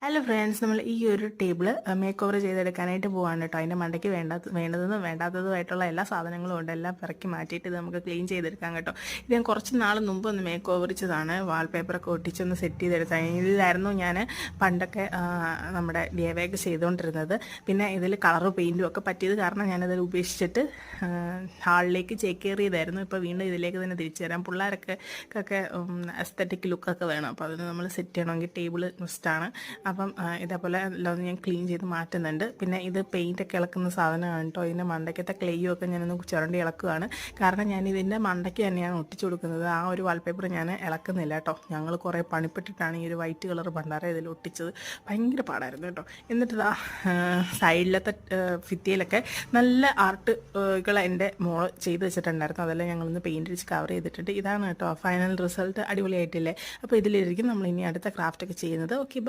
Hello friends, നമ്മൾ ഈ ഒരു ടേബിൾ മേക്ക് ഓവർ ചെയ്തെടുക്കാനായിട്ട് പോവാണ് കേട്ടോ. അതിൻ്റെ മണ്ടയ്ക്ക് വേണ്ടതെന്നും വേണ്ടാത്തതുമായിട്ടുള്ള എല്ലാ സാധനങ്ങളും ഉണ്ട്. എല്ലാം പിറക്കി മാറ്റിയിട്ട് ഇത് നമുക്ക് ക്ലീൻ ചെയ്തെടുക്കാം കേട്ടോ. ഇത് ഞാൻ കുറച്ച് നാൾ മുമ്പ് ഒന്ന് മേക്ക് ഓവർ ചെയ്തതാണ്. വാൾപേപ്പറൊക്കെ ഒട്ടിച്ചൊന്ന് സെറ്റ് ചെയ്തെടുത്താണ്. ഇതിലായിരുന്നു ഞാൻ പണ്ടൊക്കെ നമ്മുടെ ഡിഐവൈയൊക്കെ ചെയ്തുകൊണ്ടിരുന്നത്. പിന്നെ ഇതിൽ കളറും പെയിൻറ്റും ഒക്കെ പറ്റിയത് കാരണം ഞാനതിൽ ഉപേക്ഷിച്ചിട്ട് ഹാളിലേക്ക് ചേക്കേറിയതായിരുന്നു. ഇപ്പോൾ വീണ്ടും ഇതിലേക്ക് തന്നെ തിരിച്ചു തരാം. പിള്ളേരൊക്കെ എസ്തറ്റിക് ലുക്കൊക്കെ വേണം. അപ്പോൾ അതിന് നമ്മൾ സെറ്റ് ചെയ്യണമെങ്കിൽ ടേബിൾ മസ്റ്റാണ്. അപ്പം ഇതേപോലെ എല്ലാം ഞാൻ ക്ലീൻ ചെയ്ത് മാറ്റുന്നുണ്ട്. പിന്നെ ഇത് പെയിൻറ്റൊക്കെ ഇളക്കുന്ന സാധനമാണ് കേട്ടോ. ഇതിൻ്റെ മണ്ടയ്ക്കത്തെ ക്ലേയും ഒക്കെ ഞാനൊന്ന് ചുരണ്ടി ഇളക്കുകയാണ്. കാരണം ഞാൻ ഇതിൻ്റെ മണ്ടയ്ക്ക് തന്നെയാണ് ഒട്ടിച്ചു കൊടുക്കുന്നത്. ആ ഒരു വാൾപേപ്പർ ഞാൻ ഇളക്കുന്നില്ല കേട്ടോ. ഞങ്ങൾ കുറേ പണിപ്പെട്ടിട്ടാണ് ഈ ഒരു വൈറ്റ് കളർ ഭണ്ഡാര ഇതിൽ ഒട്ടിച്ചത്. ഭയങ്കര പാടായിരുന്നു കേട്ടോ. എന്നിട്ട് സൈഡിലത്തെ ഭിത്തിയിലൊക്കെ നല്ല ആർട്ടുകൾ എൻ്റെ മോള് ചെയ്ത് വെച്ചിട്ടുണ്ടായിരുന്നു. അതെല്ലാം ഞങ്ങളൊന്ന് പെയിൻറ്റ് അടിച്ച് കവർ ചെയ്തിട്ടുണ്ട്. ഇതാണ് കേട്ടോ ഫൈനൽ റിസൾട്ട്. അടിപൊളിയായിട്ടില്ലേ? അപ്പോൾ ഇതിലിരിക്കും നമ്മൾ ഇനി അടുത്ത ക്രാഫ്റ്റൊക്കെ ചെയ്യുന്നത്. Okay, by.